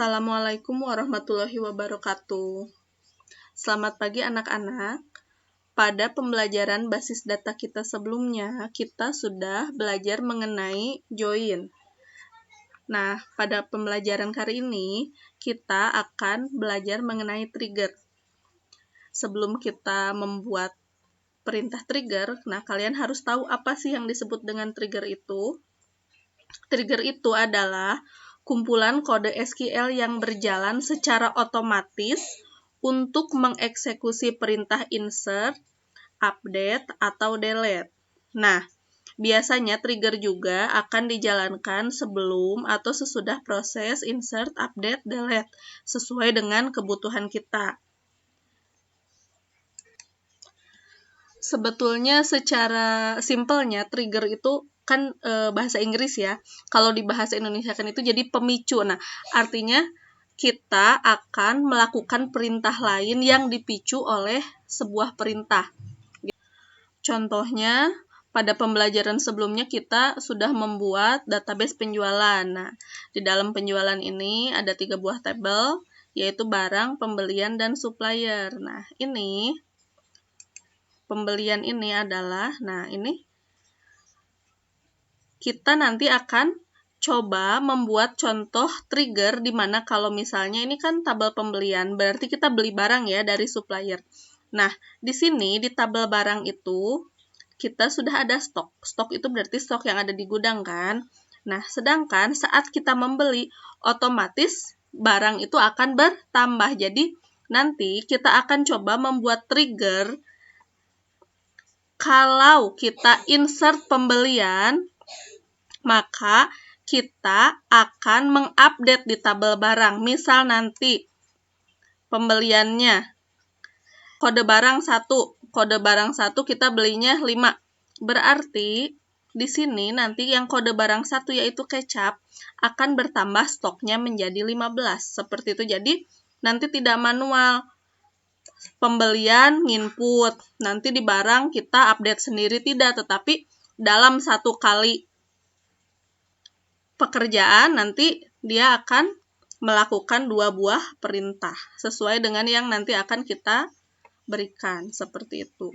Assalamualaikum warahmatullahi wabarakatuh. Selamat pagi anak-anak. Pada pembelajaran basis data kita sebelumnya, kita sudah belajar mengenai join. Nah, pada pembelajaran kali ini, kita akan belajar mengenai trigger. Sebelum kita membuat perintah trigger, nah kalian harus tahu apa sih yang disebut dengan trigger itu. Trigger itu adalah kumpulan kode SQL yang berjalan secara otomatis untuk mengeksekusi perintah insert, update, atau delete. Nah, biasanya trigger juga akan dijalankan sebelum atau sesudah proses insert, update, delete, sesuai dengan kebutuhan kita. Sebetulnya secara simpelnya trigger itu kan bahasa Inggris ya. Kalau di bahasa Indonesia kan itu jadi pemicu. Nah, artinya kita akan melakukan perintah lain yang dipicu oleh sebuah perintah. Contohnya, pada pembelajaran sebelumnya kita sudah membuat database penjualan. Nah, di dalam penjualan ini ada 3 buah tabel, yaitu barang, pembelian, dan supplier. Nah, ini pembelian ini adalah, ini kita nanti akan coba membuat contoh trigger di mana kalau misalnya ini kan tabel pembelian, berarti kita beli barang ya dari supplier. Nah, di sini di tabel barang itu kita sudah ada stok. Stok itu berarti stok yang ada di gudang kan. Nah, sedangkan saat kita membeli, otomatis barang itu akan bertambah. Jadi, nanti kita akan coba membuat trigger kalau kita insert pembelian, maka kita akan mengupdate di tabel barang. Misal nanti pembeliannya kode barang 1 kita belinya 5. Berarti di sini nanti yang kode barang 1 yaitu kecap akan bertambah stoknya menjadi 15. Seperti itu. Jadi nanti tidak manual. Pembelian nginput, nanti di barang kita update sendiri tidak, tetapi dalam satu kali pekerjaan nanti dia akan melakukan 2 buah perintah sesuai dengan yang nanti akan kita berikan, seperti itu.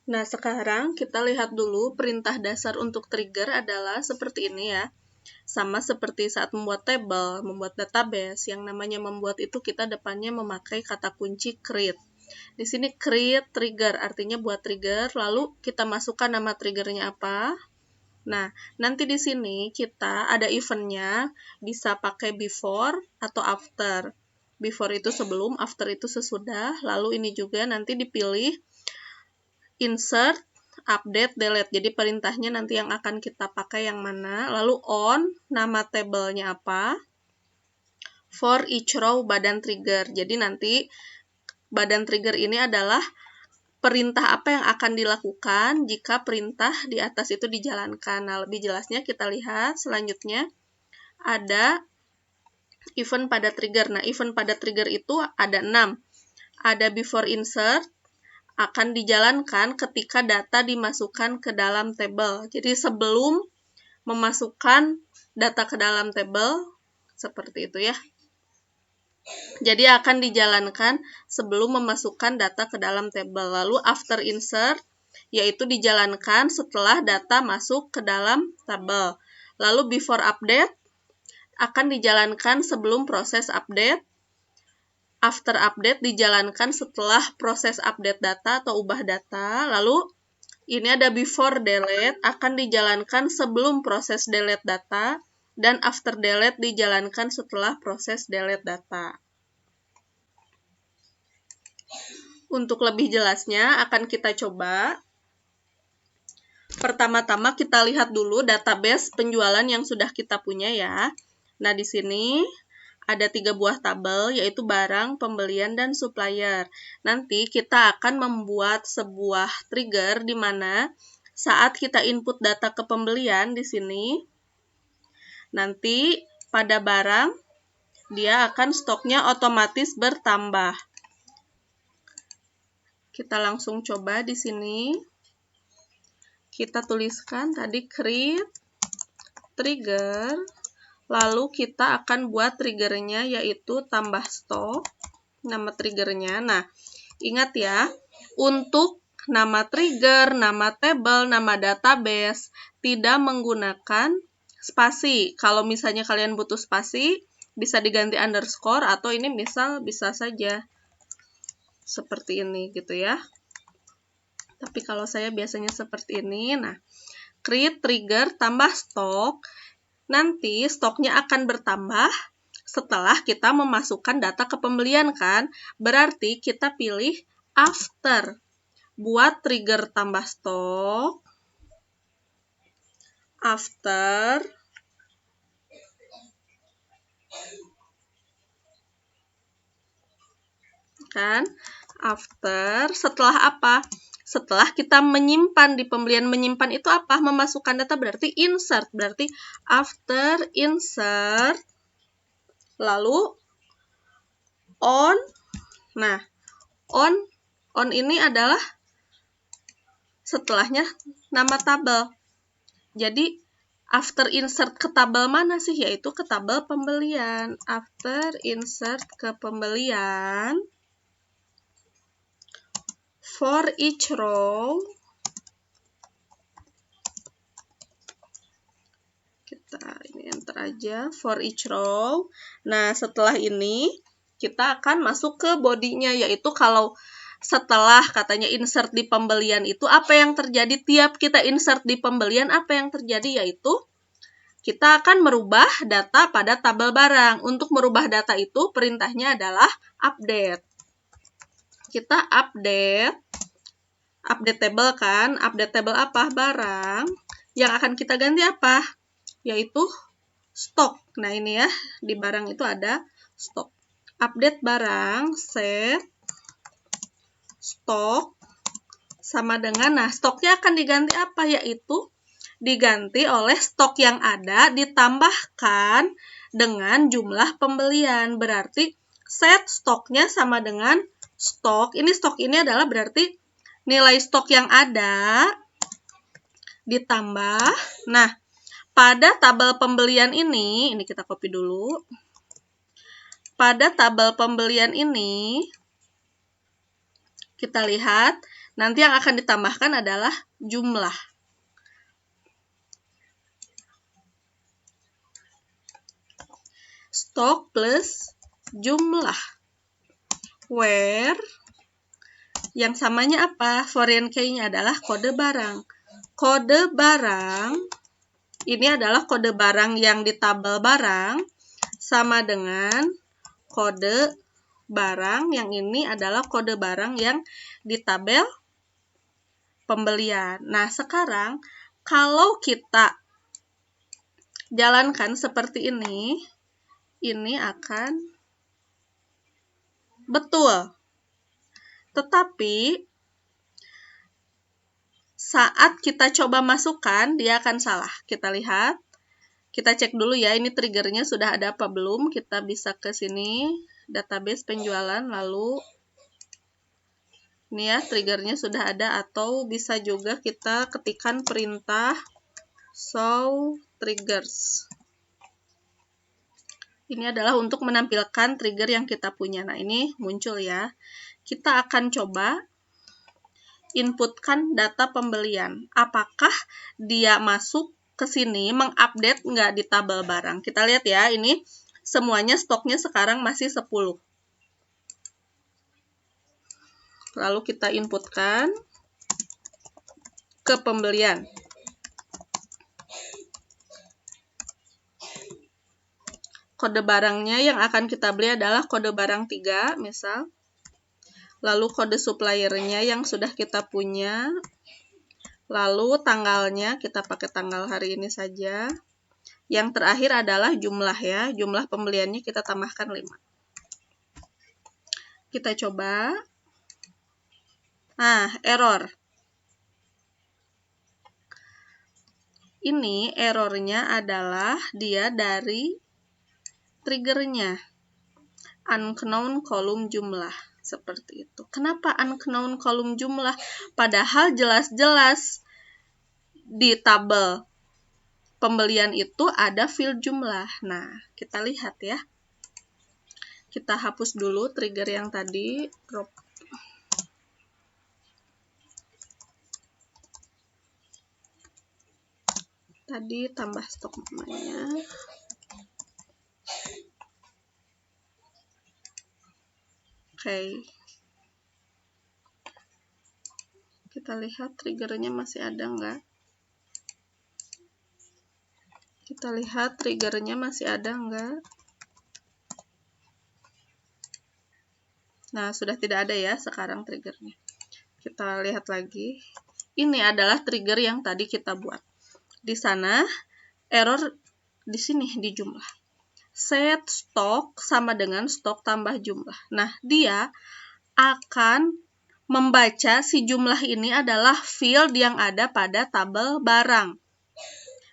Nah, sekarang kita lihat dulu perintah dasar untuk trigger adalah seperti ini ya. Sama seperti saat membuat tabel, membuat database, yang namanya membuat itu kita depannya memakai kata kunci create. Di sini create trigger, artinya buat trigger, lalu kita masukkan nama triggernya apa. Nah, nanti di sini kita ada eventnya, bisa pakai before atau after. Before itu sebelum, after itu sesudah, lalu ini juga nanti dipilih insert, update, delete. Jadi perintahnya nanti yang akan kita pakai yang mana. Lalu on, nama tabelnya apa. For each row, badan trigger. Jadi nanti badan trigger ini adalah perintah apa yang akan dilakukan jika perintah di atas itu dijalankan. Nah, lebih jelasnya kita lihat selanjutnya ada event pada trigger. Nah, event pada trigger itu ada 6. Ada before insert, akan dijalankan ketika data dimasukkan ke dalam tabel. Jadi sebelum memasukkan data ke dalam tabel, seperti itu ya. Jadi akan dijalankan sebelum memasukkan data ke dalam tabel. Lalu after insert, yaitu dijalankan setelah data masuk ke dalam tabel. Lalu before update, akan dijalankan sebelum proses update. After update dijalankan setelah proses update data atau ubah data. Lalu ini ada before delete, akan dijalankan sebelum proses delete data. Dan after delete dijalankan setelah proses delete data. Untuk lebih jelasnya akan kita coba. Pertama-tama kita lihat dulu database penjualan yang sudah kita punya ya. Nah, di sini ada 3 buah tabel, yaitu barang, pembelian, dan supplier. Nanti kita akan membuat sebuah trigger di mana saat kita input data ke pembelian di sini, nanti pada barang, dia akan stoknya otomatis bertambah. Kita langsung coba di sini. Kita tuliskan tadi create trigger, Lalu kita akan buat triggernya, yaitu tambah stok, nama triggernya. Nah, ingat ya, untuk nama trigger, nama table, nama database, tidak menggunakan spasi. Kalau misalnya kalian butuh spasi, bisa diganti underscore, atau ini misal bisa saja seperti ini gitu ya. Tapi kalau saya biasanya seperti ini. Nah, create trigger tambah stok. Nanti stoknya akan bertambah setelah kita memasukkan data kepembelian kan. Berarti kita pilih after. Buat trigger tambah stok. After. Kan? After. Setelah apa? Setelah kita menyimpan di pembelian. Menyimpan itu apa? Memasukkan data berarti insert. Berarti after insert. Lalu on. Nah, on ini adalah setelahnya nama tabel. Jadi after insert ke tabel mana sih? Yaitu ke tabel pembelian. After insert ke pembelian. For each row, kita ini enter aja, for each row. Nah, setelah ini kita akan masuk ke bodinya, yaitu kalau setelah katanya insert di pembelian itu, apa yang terjadi tiap kita insert di pembelian, apa yang terjadi, yaitu kita akan merubah data pada tabel barang. Untuk merubah data itu, perintahnya adalah update. Kita update table kan, update table apa? Barang. Yang akan kita ganti apa? Yaitu stok. Nah, ini ya, di barang itu ada stok. Update barang, set stok sama dengan, nah, stoknya akan diganti apa? Yaitu diganti oleh stok yang ada ditambahkan dengan jumlah pembelian. Berarti set stoknya sama dengan stok. Ini stok ini adalah berarti nilai stok yang ada ditambah. Nah, pada tabel pembelian ini kita copy dulu. Pada tabel pembelian ini, kita lihat, nanti yang akan ditambahkan adalah jumlah. Stok plus jumlah. Where, yang samanya apa? Foreign key-nya adalah kode barang. Kode barang, ini adalah kode barang yang di tabel barang, sama dengan kode barang yang ini adalah kode barang yang di tabel pembelian. Nah, sekarang kalau kita jalankan seperti ini akan betul. Tetapi saat kita coba masukkan, dia akan salah. Kita lihat, kita cek dulu ya, ini triggernya sudah ada apa belum. Kita bisa ke sini, database penjualan, lalu ini ya, triggernya sudah ada, atau bisa juga kita ketikkan perintah show triggers. Ini adalah untuk menampilkan trigger yang kita punya. Nah, ini muncul ya. Kita akan coba inputkan data pembelian. Apakah dia masuk ke sini, mengupdate nggak di tabel barang? Kita lihat ya, ini semuanya stoknya sekarang masih 10. Lalu kita inputkan ke pembelian. Kode barangnya yang akan kita beli adalah kode barang 3, misal. Lalu kode suppliernya yang sudah kita punya. Lalu tanggalnya, kita pakai tanggal hari ini saja. Yang terakhir adalah jumlah ya. Jumlah pembeliannya kita tambahkan 5. Kita coba. Nah, error. Ini errornya adalah dia dari triggernya. Unknown kolom jumlah. Seperti itu. Kenapa unknown kolom jumlah? Padahal jelas-jelas di tabel pembelian itu ada field jumlah. Nah, kita lihat ya. Kita hapus dulu trigger yang tadi. Tadi tambah stok namanya. Oke. Kita lihat triggernya masih ada nggak? Kita lihat triggernya masih ada nggak? Nah, sudah tidak ada ya sekarang triggernya. Kita lihat lagi. Ini adalah trigger yang tadi kita buat. Di sana, error di sini di jumlah. Set stok sama dengan stok tambah jumlah. Nah, dia akan membaca si jumlah ini adalah field yang ada pada tabel barang.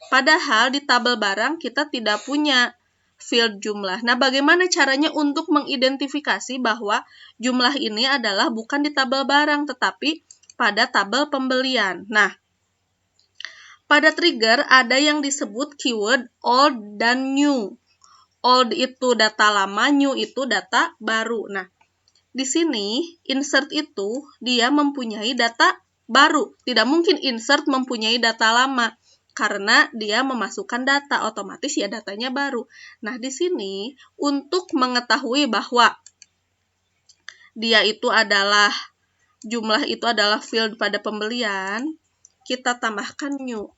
Padahal di tabel barang kita tidak punya field jumlah. Nah, bagaimana caranya untuk mengidentifikasi bahwa jumlah ini adalah bukan di tabel barang, tetapi pada tabel pembelian? Nah, pada trigger ada yang disebut keyword old dan new. Old itu data lama, new itu data baru. Nah, di sini insert itu dia mempunyai data baru. Tidak mungkin insert mempunyai data lama karena dia memasukkan data, otomatis ya datanya baru. Nah, di sini untuk mengetahui bahwa dia itu adalah jumlah itu adalah field pada pembelian, kita tambahkan new.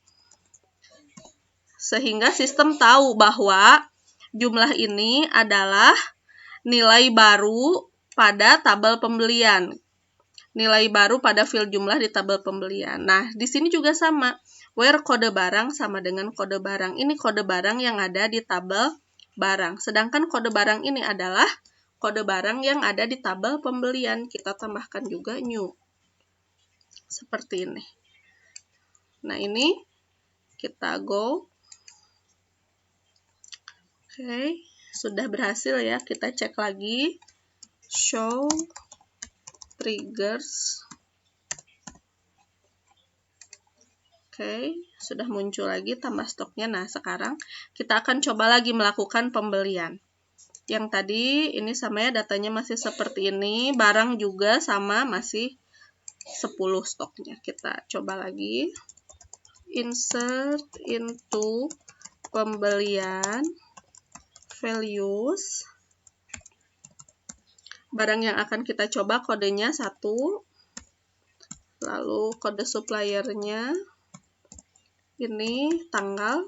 Sehingga sistem tahu bahwa jumlah ini adalah nilai baru pada tabel pembelian. Nilai baru pada field jumlah di tabel pembelian. Nah, di sini juga sama. Where kode barang sama dengan kode barang. Ini kode barang yang ada di tabel barang. Sedangkan kode barang ini adalah kode barang yang ada di tabel pembelian. Kita tambahkan juga new. Seperti ini. Nah, ini kita go. Oke, sudah berhasil ya. Kita cek lagi. Show triggers. Oke, sudah muncul lagi tambah stoknya. Nah, sekarang kita akan coba lagi melakukan pembelian. Yang tadi ini sama ya, datanya masih seperti ini. Barang juga sama, masih 10 stoknya. Kita coba lagi. Insert into pembelian values. Barang yang akan kita coba kodenya 1. Lalu kode suppliernya. Ini tanggal.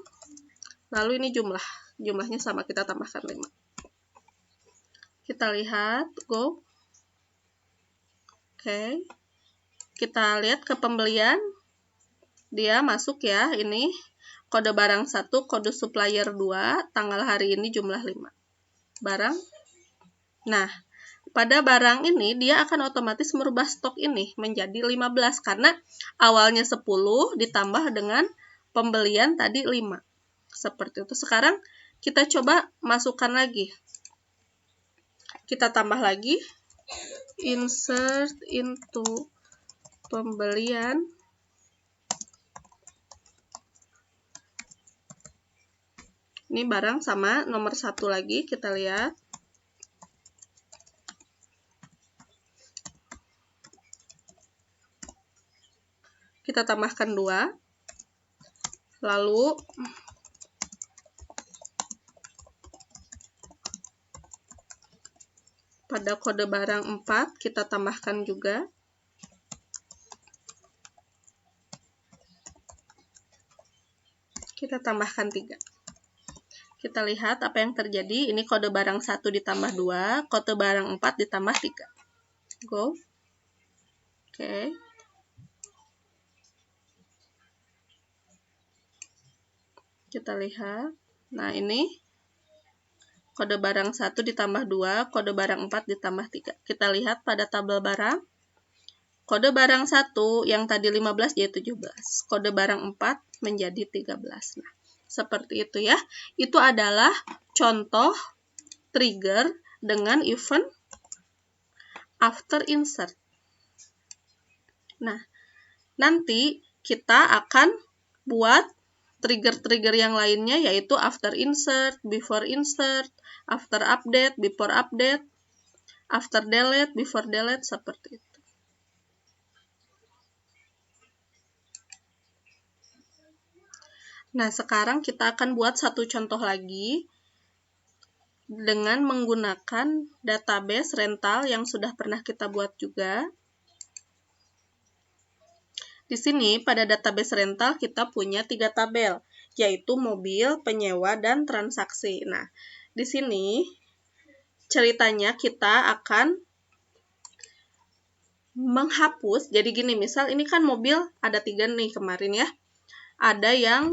Lalu ini jumlah. Jumlahnya sama, kita tambahkan 5. Kita lihat, go. Oke. Kita lihat ke pembelian. Dia masuk ya, ini kode barang 1, kode supplier 2, tanggal hari ini jumlah 5. Barang. Nah, pada barang ini dia akan otomatis merubah stok ini menjadi 15 karena awalnya 10 ditambah dengan pembelian tadi 5. Seperti itu. Sekarang kita coba masukkan lagi. Kita tambah lagi. Insert into pembelian. Ini barang sama nomor 1 lagi, kita lihat. Kita tambahkan 2. Lalu pada kode barang 4 kita tambahkan juga. Kita tambahkan 3. Kita lihat apa yang terjadi. Ini kode barang 1 ditambah 2, kode barang 4 ditambah 3. Go. Oke. Kita lihat. Nah, ini kode barang 1 ditambah 2, kode barang 4 ditambah 3. Kita lihat pada tabel barang. Kode barang 1 yang tadi 15 jadi 17. Kode barang 4 menjadi 13. Nah, seperti itu ya. Itu adalah contoh trigger dengan event after insert. Nah, nanti kita akan buat trigger-trigger yang lainnya yaitu after insert, before insert, after update, before update, after delete, before delete, seperti itu. Nah, sekarang kita akan buat satu contoh lagi dengan menggunakan database rental yang sudah pernah kita buat juga. Di sini pada database rental kita punya 3 tabel, yaitu mobil, penyewa, dan transaksi. Nah, di sini ceritanya kita akan menghapus. Jadi gini, misal ini kan mobil ada 3 nih kemarin ya. Ada yang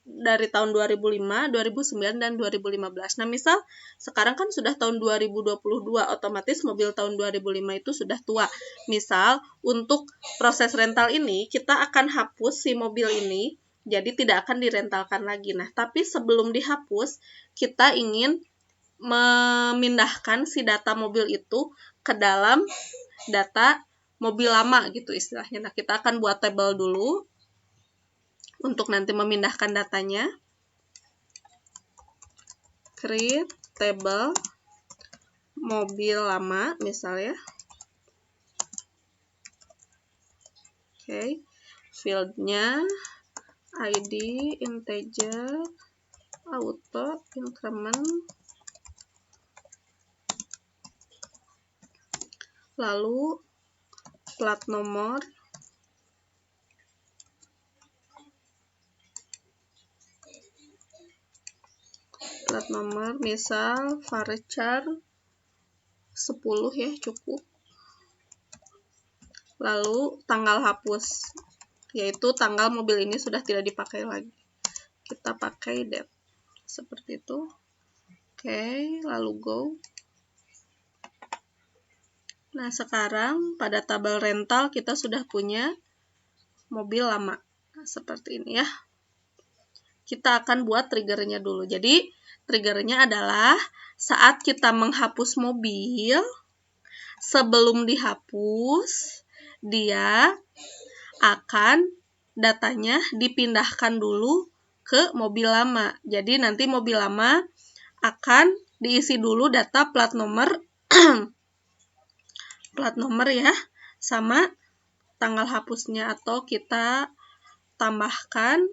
dari tahun 2005, 2009, dan 2015. Nah, misal sekarang kan sudah tahun 2022, otomatis mobil tahun 2005 itu sudah tua. Misal, untuk proses rental ini, kita akan hapus si mobil ini, jadi tidak akan direntalkan lagi. Nah, tapi sebelum dihapus, kita ingin memindahkan si data mobil itu ke dalam data mobil lama gitu istilahnya. Nah, kita akan buat tabel dulu untuk nanti memindahkan datanya. Create table mobil lama misalnya. Oke, fieldnya ID, integer, auto, increment, lalu plat nomor, misal varchar 10 ya, cukup. Lalu tanggal hapus, yaitu tanggal mobil ini sudah tidak dipakai lagi. Kita pakai date, seperti itu. Oke, lalu go. Nah, sekarang pada tabel rental kita sudah punya mobil lama. Nah, seperti ini ya. Kita akan buat triggernya dulu. Jadi, triggernya adalah saat kita menghapus mobil, sebelum dihapus, dia akan datanya dipindahkan dulu ke mobil lama. Jadi, nanti mobil lama akan diisi dulu data plat nomor, plat nomor ya, sama tanggal hapusnya, atau kita tambahkan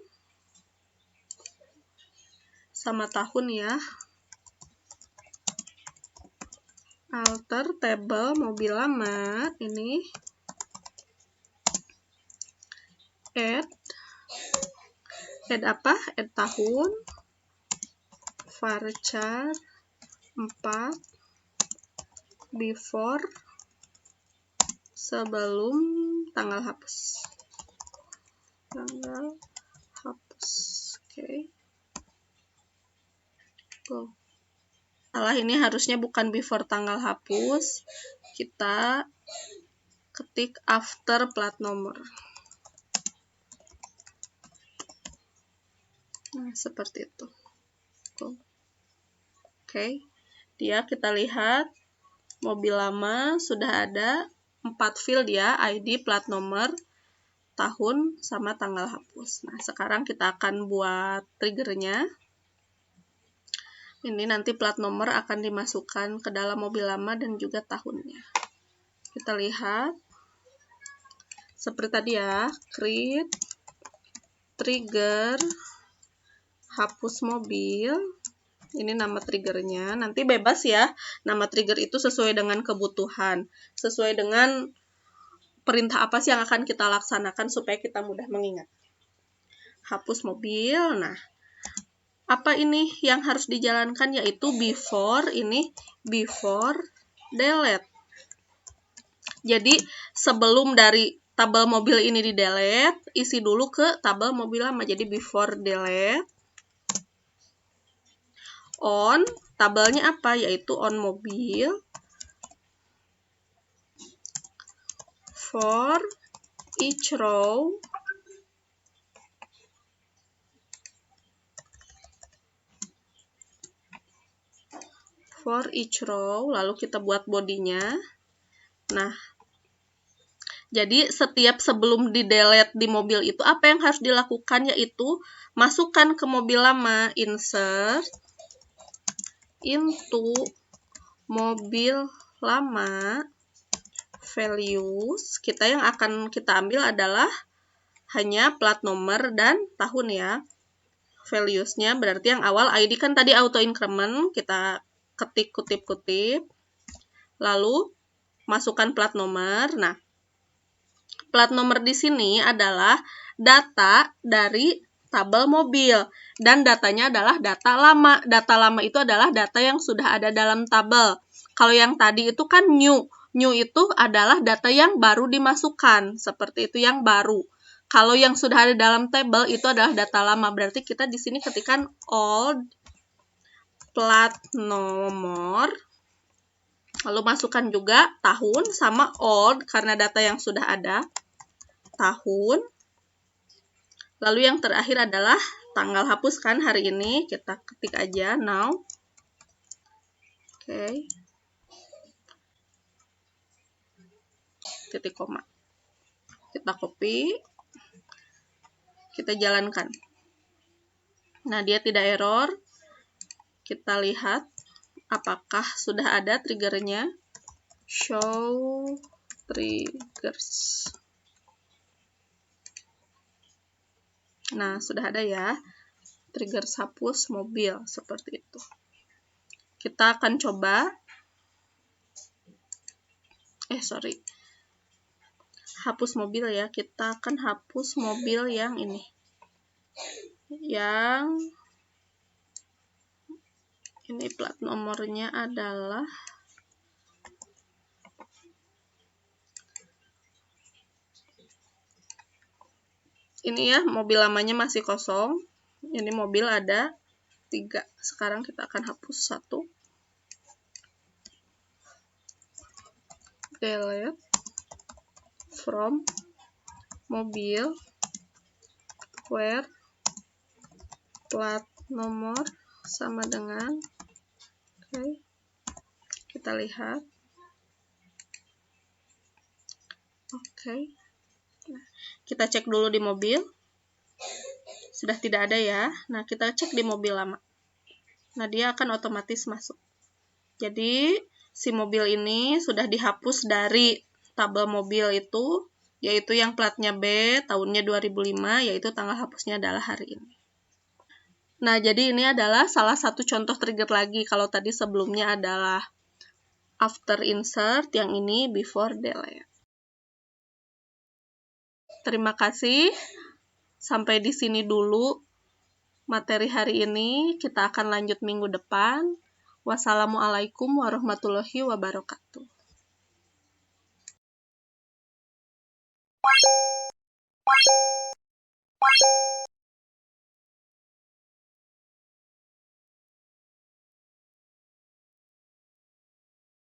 sama tahun ya. Alter table mobil lama ini, add apa? Add tahun, varchar 4, before, sebelum tanggal hapus. Tanggal hapus. Oke. Go. Salah, ini harusnya bukan before tanggal hapus. Kita ketik after plat nomor. Nah, seperti itu. Go. Oke. Dia kita lihat mobil lama sudah ada 4 field ya, ID, plat nomor, tahun, sama tanggal hapus. Nah, sekarang kita akan buat triggernya. Ini nanti plat nomor akan dimasukkan ke dalam mobil lama dan juga tahunnya. Kita lihat. Seperti tadi ya, create, trigger, hapus mobil. Ini nama triggernya. Nanti bebas ya, nama trigger itu sesuai dengan kebutuhan. Sesuai dengan perintah apa sih yang akan kita laksanakan supaya kita mudah mengingat. Hapus mobil. Nah, apa ini yang harus dijalankan, yaitu before, ini before delete. Jadi sebelum dari tabel mobil ini di delete, isi dulu ke tabel mobil lama. Jadi before delete. On, tabelnya apa? Yaitu on mobil. For each row, lalu kita buat bodinya. Nah, Jadi setiap sebelum di-delete di mobil itu, apa yang harus dilakukan yaitu masukkan ke mobil lama, insert into mobil lama, values. Yang akan kita ambil adalah hanya plat nomor dan tahun ya. Values-nya berarti yang awal ID kan tadi auto increment, kita ketik kutip-kutip, lalu masukkan plat nomor. Nah, plat nomor di sini adalah data dari tabel mobil dan datanya adalah data lama. Data lama itu adalah data yang sudah ada dalam tabel. Kalau yang tadi itu kan new. New itu adalah data yang baru dimasukkan, seperti itu yang baru. Kalau yang sudah ada dalam tabel itu adalah data lama. Berarti kita di sini ketikkan old plat nomor. Lalu masukkan juga tahun sama old karena data yang sudah ada. Tahun. Lalu yang terakhir adalah tanggal hapuskan hari ini. Kita ketik aja now. Oke. Titik koma. Kita copy. Kita jalankan. Nah, dia tidak error. Kita lihat apakah sudah ada triggernya. Show triggers. Nah, sudah ada ya. Trigger hapus mobil seperti itu. Kita akan coba. Hapus mobil ya. Kita akan hapus mobil yang ini. Yang ini plat nomornya adalah ini ya, mobil lamanya masih kosong. Ini mobil ada 3. Sekarang kita akan hapus 1. Delete from mobil where plat nomor sama dengan kita lihat. Nah, kita cek dulu di mobil. Sudah tidak ada ya. Nah, kita cek di mobil lama. Nah, dia akan otomatis masuk. Jadi, si mobil ini sudah dihapus dari tabel mobil itu, yaitu yang platnya B, tahunnya 2005, yaitu tanggal hapusnya adalah hari ini. Nah, jadi ini adalah salah satu contoh trigger lagi. Kalau tadi sebelumnya adalah after insert, yang ini before delete. Terima kasih. Sampai di sini dulu materi hari ini. Kita akan lanjut minggu depan. Wassalamualaikum warahmatullahi wabarakatuh.